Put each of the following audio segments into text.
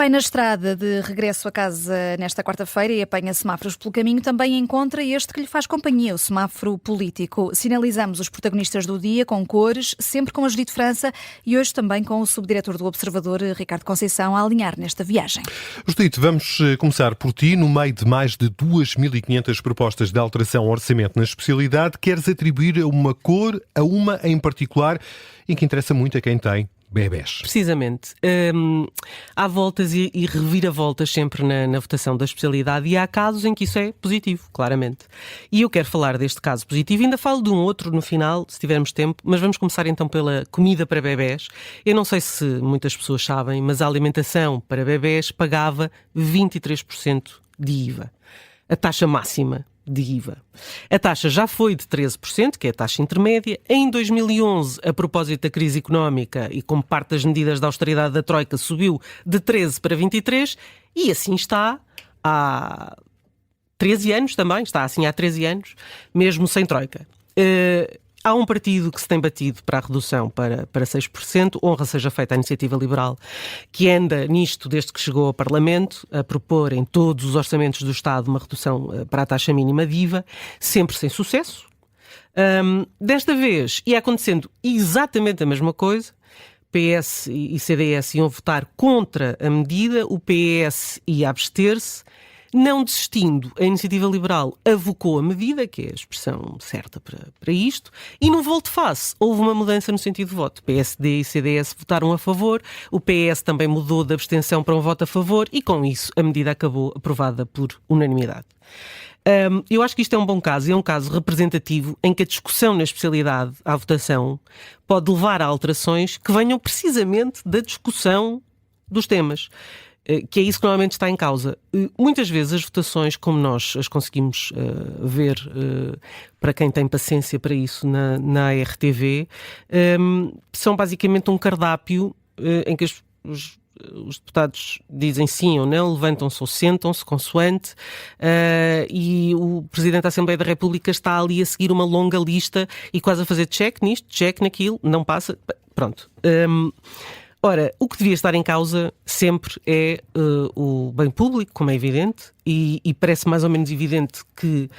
vai na estrada de regresso a casa nesta quarta-feira e apanha semáforos pelo caminho, também encontra este que lhe faz companhia, o semáforo político. Sinalizamos os protagonistas do dia com cores, sempre com a Judite França e hoje também com o subdiretor do Observador, Ricardo Conceição, a alinhar nesta viagem. Judite, vamos começar por ti. No meio de mais de 2.500 propostas de alteração ao orçamento na especialidade, queres atribuir uma cor a uma em particular e que interessa muito a quem tem bebés. Precisamente. Há voltas e reviravoltas sempre na votação da especialidade e há casos em que isso é positivo, claramente. E eu quero falar deste caso positivo, ainda falo de um outro no final, se tivermos tempo, mas vamos começar então pela comida para bebés. Eu não sei se muitas pessoas sabem, mas a alimentação para bebés pagava 23% de IVA. A taxa máxima de IVA. A taxa já foi de 13%, que é a taxa intermédia. Em 2011, a propósito da crise económica e como parte das medidas de austeridade da Troika, subiu de 13% para 23% e assim está há 13 anos também, está assim há 13 anos, mesmo sem Troika. Há um partido que se tem batido para a redução para 6%, honra seja feita à Iniciativa Liberal, que anda nisto desde que chegou ao Parlamento, a propor em todos os orçamentos do Estado uma redução para a taxa mínima de IVA, sempre sem sucesso. Desta vez ia acontecendo exatamente a mesma coisa. PS e CDS iam votar contra a medida, o PS ia abster-se. Não desistindo, a Iniciativa Liberal avocou a medida, que é a expressão certa para isto, e no volte-face houve uma mudança no sentido de voto. PSD e CDS votaram a favor, o PS também mudou de abstenção para um voto a favor e com isso a medida acabou aprovada por unanimidade. Eu acho que isto é um bom caso, e é um caso representativo em que a discussão na especialidade, à votação, pode levar a alterações que venham precisamente da discussão dos temas. Que é isso que normalmente está em causa. Muitas vezes as votações, como nós as conseguimos ver, para quem tem paciência para isso na RTV, são basicamente um cardápio em que os deputados dizem sim ou não, levantam-se ou sentam-se, consoante, e o Presidente da Assembleia da República está ali a seguir uma longa lista e quase a fazer check nisto, check naquilo, não passa, pronto. Ora, o que devia estar em causa sempre é o bem público, como é evidente, e parece mais ou menos evidente que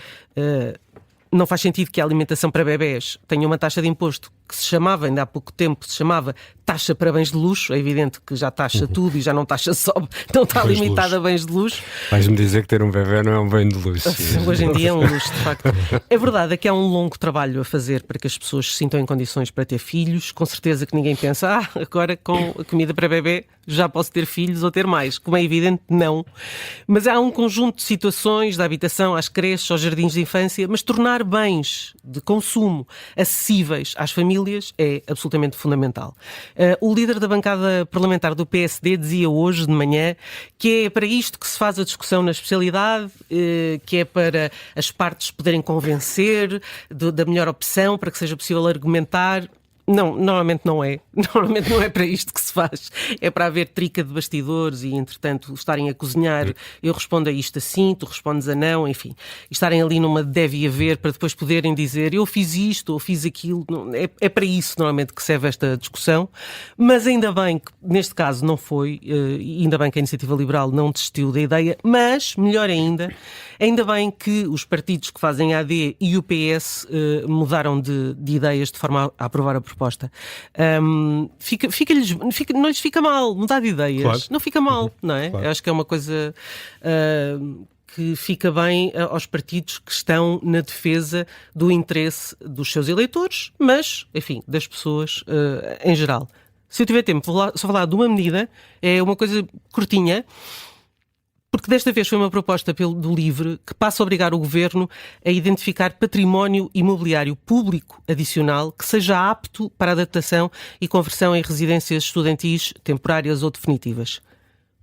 não faz sentido que a alimentação para bebés tenha uma taxa de imposto que se chamava, ainda há pouco tempo, se chamava taxa para bens de luxo. É evidente que já taxa tudo e já não taxa só, não está limitada a bens de luxo. Vais-me dizer que ter um bebé não é um bem de luxo. Hoje em dia é um luxo, de facto. A verdade é que há um longo trabalho a fazer para que as pessoas se sintam em condições para ter filhos. Com certeza que ninguém pensa, agora com a comida para bebé já posso ter filhos ou ter mais. Como é evidente, não. Mas há um conjunto de situações, da habitação às creches, aos jardins de infância, mas tornar bens de consumo acessíveis às famílias é absolutamente fundamental. O líder da bancada parlamentar do PSD dizia hoje de manhã que é para isto que se faz a discussão na especialidade, que é para as partes poderem convencer da melhor opção, para que seja possível argumentar. Não, normalmente não é. Normalmente não é para isto que se faz. É para haver trica de bastidores e, entretanto, estarem a cozinhar. Eu respondo a isto assim, tu respondes a não, enfim. E estarem ali numa deve haver para depois poderem dizer eu fiz isto ou fiz aquilo. É para isso, normalmente, que serve esta discussão. Mas ainda bem que, neste caso, não foi. Ainda bem que a Iniciativa Liberal não desistiu da ideia. Mas, melhor ainda bem que os partidos que fazem AD e o PS mudaram de ideias de forma a aprovar a proposta. Não lhes fica mal mudar de ideias. Claro. Não fica mal, não é? Claro. Eu acho que é uma coisa que fica bem aos partidos que estão na defesa do interesse dos seus eleitores, mas, enfim, das pessoas em geral. Se eu tiver tempo, vou só falar de uma medida, é uma coisa curtinha, porque desta vez foi uma proposta do LIVRE que passa a obrigar o Governo a identificar património imobiliário público adicional que seja apto para adaptação e conversão em residências estudantis temporárias ou definitivas.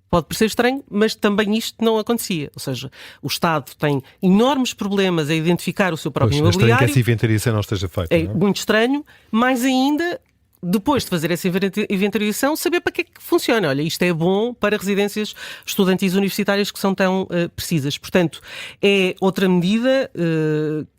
Pode parecer estranho, mas também isto não acontecia. Ou seja, o Estado tem enormes problemas a identificar o seu próprio imobiliário. É estranho que essa inventariação não esteja feita. É muito estranho, mais ainda, depois de fazer essa inventariação, saber para que é que funciona. Olha, isto é bom para residências estudantis universitárias que são tão precisas. Portanto, é outra medida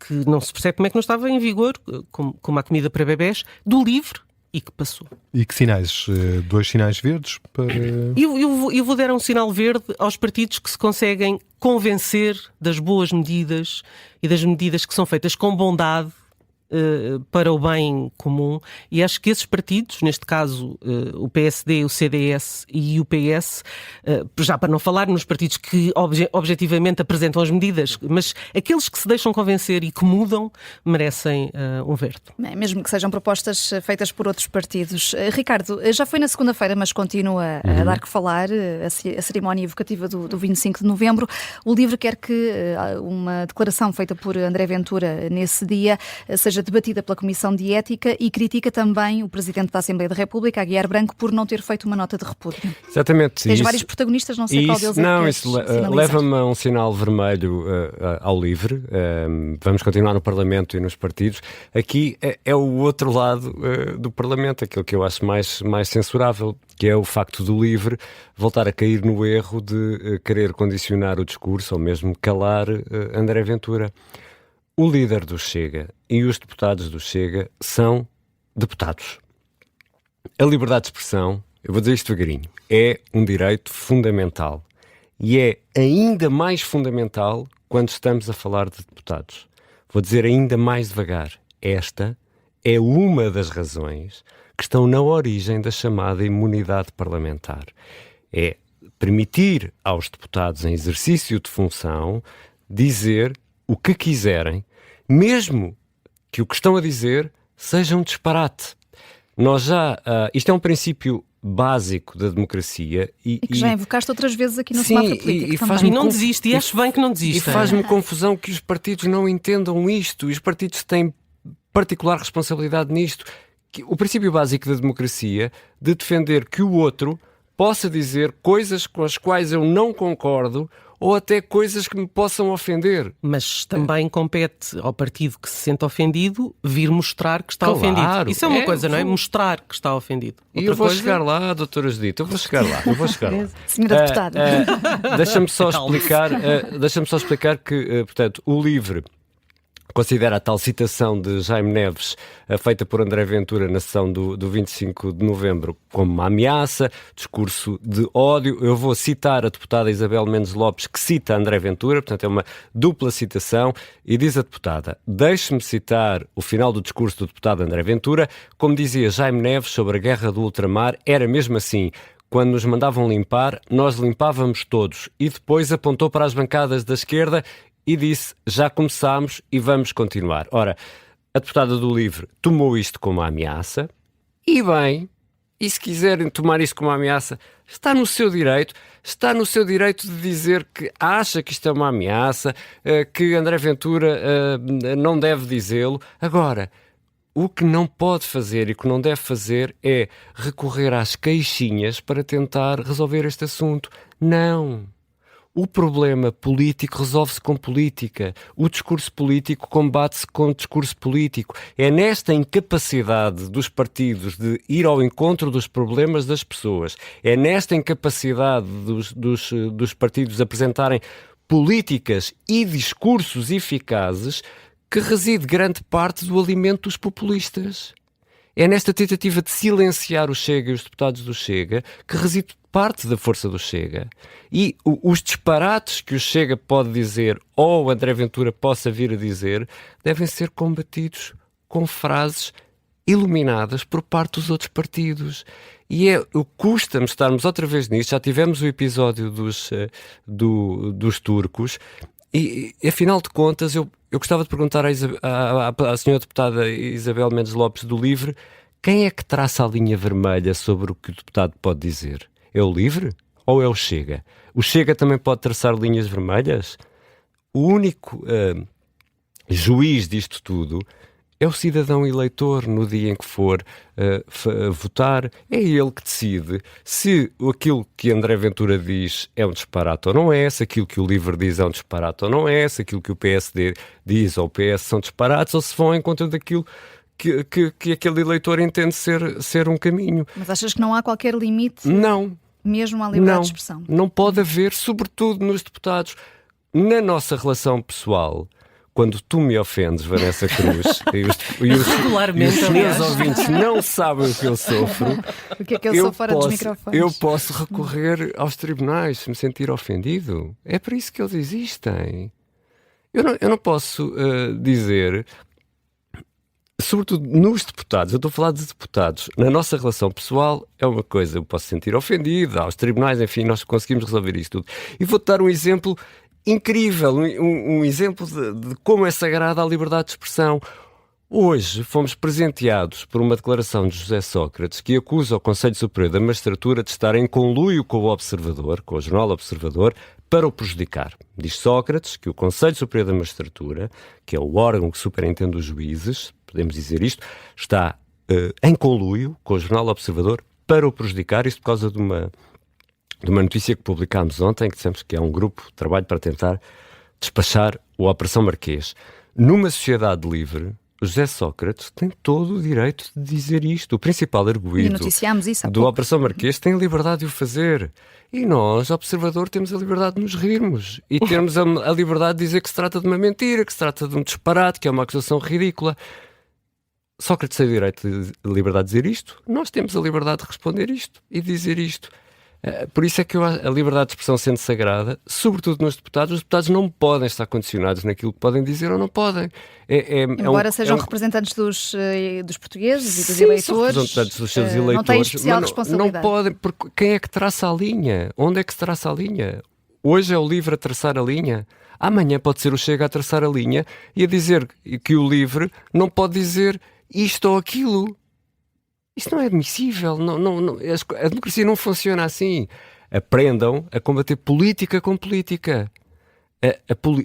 que não se percebe como é que não estava em vigor, como a comida para bebés, do LIVRE, e que passou. E que sinais? 2 sinais verdes para... Eu vou dar um sinal verde aos partidos que se conseguem convencer das boas medidas e das medidas que são feitas com bondade para o bem comum, e acho que esses partidos, neste caso o PSD, o CDS e o PS, já para não falar nos partidos que objetivamente apresentam as medidas, mas aqueles que se deixam convencer e que mudam, merecem um verde. Mesmo que sejam propostas feitas por outros partidos. Ricardo, já foi na segunda-feira, mas continua a dar que falar, a cerimónia evocativa do 25 de novembro. O LIVRE quer que uma declaração feita por André Ventura nesse dia seja debatida pela Comissão de Ética, e critica também o Presidente da Assembleia da República, Aguiar Branco, por não ter feito uma nota de repúdio. Exatamente. Tens vários protagonistas, não sei qual deles é que queres sinalizar. Leva-me a um sinal vermelho ao LIVRE. Vamos continuar no Parlamento e nos partidos. Aqui é o outro lado do Parlamento, aquilo que eu acho mais censurável, que é o facto do LIVRE voltar a cair no erro de querer condicionar o discurso ou mesmo calar André Ventura. O líder do Chega e os deputados do Chega são deputados. A liberdade de expressão, eu vou dizer isto devagarinho, é um direito fundamental. E é ainda mais fundamental quando estamos a falar de deputados. Vou dizer ainda mais devagar. Esta é uma das razões que estão na origem da chamada imunidade parlamentar. É permitir aos deputados em exercício de função dizer o que quiserem, mesmo que o que estão a dizer seja um disparate. Isto é um princípio básico da democracia e que já invocaste outras vezes aqui no Semáforo Político também. E não desiste, e acho bem que não desiste. E faz-me confusão que os partidos não entendam isto, e os partidos têm particular responsabilidade nisto. O princípio básico da democracia de defender que o outro possa dizer coisas com as quais eu não concordo, ou até coisas que me possam ofender. Mas também compete ao partido que se sente ofendido vir mostrar que está ofendido. Isso é uma coisa, não é? Mostrar que está ofendido. E eu vou chegar lá, doutora Judite, eu vou chegar lá. Senhora deputada. Deixa-me só explicar que, portanto, o LIVRE considera a tal citação de Jaime Neves feita por André Ventura na sessão do 25 de novembro como uma ameaça, discurso de ódio. Eu vou citar a deputada Isabel Mendes Lopes, que cita André Ventura, portanto é uma dupla citação, e diz a deputada: deixe-me citar o final do discurso do deputado André Ventura, como dizia Jaime Neves sobre a guerra do ultramar, era mesmo assim. Quando nos mandavam limpar, nós limpávamos todos. E depois apontou para as bancadas da esquerda e disse: já começámos e vamos continuar. Ora, a deputada do LIVRE tomou isto como uma ameaça, e bem, e se quiserem tomar isto como uma ameaça, está no seu direito de dizer que acha que isto é uma ameaça, que André Ventura não deve dizê-lo. Agora, o que não pode fazer e o que não deve fazer é recorrer às queixinhas para tentar resolver este assunto. Não! O problema político resolve-se com política. O discurso político combate-se com discurso político. É nesta incapacidade dos partidos de ir ao encontro dos problemas das pessoas, é nesta incapacidade dos partidos de apresentarem políticas e discursos eficazes que reside grande parte do alimento dos populistas. É nesta tentativa de silenciar o Chega e os deputados do Chega que reside parte da força do Chega. E os disparates que o Chega pode dizer, ou o André Ventura possa vir a dizer, devem ser combatidos com frases iluminadas por parte dos outros partidos. E custa-me estarmos outra vez nisto. Já tivemos o episódio dos turcos. E, afinal de contas, eu gostava de perguntar à senhora deputada Isabel Mendes Lopes do LIVRE, quem é que traça a linha vermelha sobre o que o deputado pode dizer? É o LIVRE ou é o Chega? O Chega também pode traçar linhas vermelhas? O único juiz disto tudo é o cidadão eleitor no dia em que for votar. É ele que decide se aquilo que André Ventura diz é um disparate ou não é, se aquilo que o LIVRE diz é um disparate ou não é, se aquilo que o PSD diz ou o PS são disparates, ou se vão em contra daquilo que aquele eleitor entende ser um caminho. Mas achas que não há qualquer limite? Não. Mesmo à liberdade de expressão? Não pode haver, sobretudo nos deputados. Na nossa relação pessoal, quando tu me ofendes, Vanessa Cruz, e os meus ouvintes não sabem o que eu sofro, O que é que eu sou fora dos microfones? eu posso recorrer aos tribunais se me sentir ofendido. É para isso que eles existem. Eu não posso dizer, sobretudo nos deputados, eu estou a falar de deputados, na nossa relação pessoal é uma coisa, eu posso sentir ofendido, aos tribunais, enfim, nós conseguimos resolver isto tudo. E vou-te dar um exemplo incrível, um exemplo de como é sagrada a liberdade de expressão. Hoje fomos presenteados por uma declaração de José Sócrates que acusa o Conselho Superior da Magistratura de estar em conluio com o Observador, com o jornal Observador, para o prejudicar. Diz Sócrates que o Conselho Superior da Magistratura, que é o órgão que superintende os juízes, podemos dizer isto, está em conluio com o jornal Observador para o prejudicar, isto por causa de uma notícia que publicámos ontem, que dissemos que é um grupo de trabalho para tentar despachar a Operação Marquês. Numa sociedade livre, José Sócrates tem todo o direito de dizer isto. O principal arguido do Operação Marquês tem a liberdade de o fazer. E nós, Observador, temos a liberdade de nos rirmos. E temos a liberdade de dizer que se trata de uma mentira, que se trata de um disparate, que é uma acusação ridícula. Sócrates tem o direito de liberdade de dizer isto. Nós temos a liberdade de responder isto e dizer isto. Por isso é que a liberdade de expressão sendo sagrada, sobretudo nos deputados, os deputados não podem estar condicionados naquilo que podem dizer ou não podem. Embora sejam representantes dos portugueses e dos eleitores, são representantes dos seus eleitores, não têm especial responsabilidade. Não podem, porque quem é que traça a linha? Onde é que se traça a linha? Hoje é o LIVRE a traçar a linha. Amanhã pode ser o Chega a traçar a linha e a dizer que o LIVRE não pode dizer isto ou aquilo. Isso não é admissível. A democracia não funciona assim. Aprendam a combater política com política.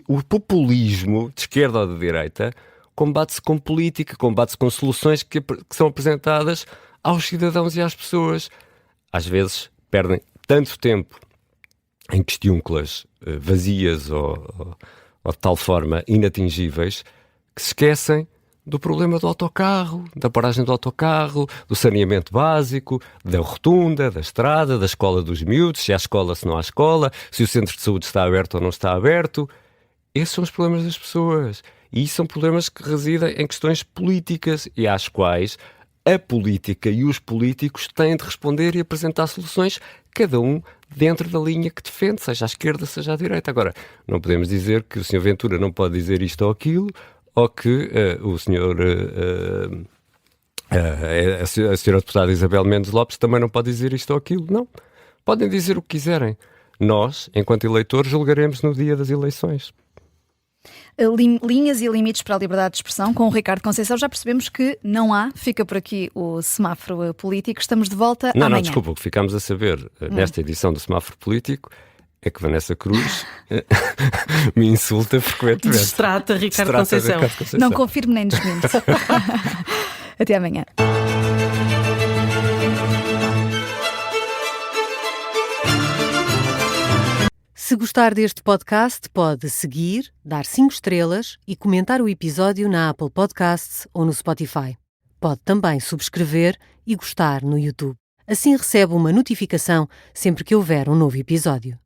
O populismo, de esquerda ou de direita, combate-se com política, combate-se com soluções que são apresentadas aos cidadãos e às pessoas. Às vezes perdem tanto tempo em questiúnculas vazias ou de tal forma inatingíveis que se esquecem do problema do autocarro, da paragem do autocarro, do saneamento básico, da rotunda, da estrada, da escola dos miúdos, se há escola, se não há escola, se o centro de saúde está aberto ou não está aberto. Esses são os problemas das pessoas. E isso são problemas que residem em questões políticas e às quais a política e os políticos têm de responder e apresentar soluções, cada um dentro da linha que defende, seja à esquerda, seja à direita. Agora, não podemos dizer que o Sr. Ventura não pode dizer isto ou aquilo, ou que o senhor, a senhora deputada Isabel Mendes Lopes também não pode dizer isto ou aquilo. Não. Podem dizer o que quiserem. Nós, enquanto eleitores, julgaremos no dia das eleições. Linhas e limites para a liberdade de expressão. Com o Ricardo Conceição já percebemos que não há. Fica por aqui o semáforo político. Estamos de volta amanhã. Não, desculpa. O que ficámos a saber nesta edição do semáforo político é que Vanessa Cruz me insulta frequentemente. Destrata Ricardo Conceição. Não confirmo nem desminto. Até amanhã. Se gostar deste podcast, pode seguir, dar 5 estrelas e comentar o episódio na Apple Podcasts ou no Spotify. Pode também subscrever e gostar no YouTube. Assim recebe uma notificação sempre que houver um novo episódio.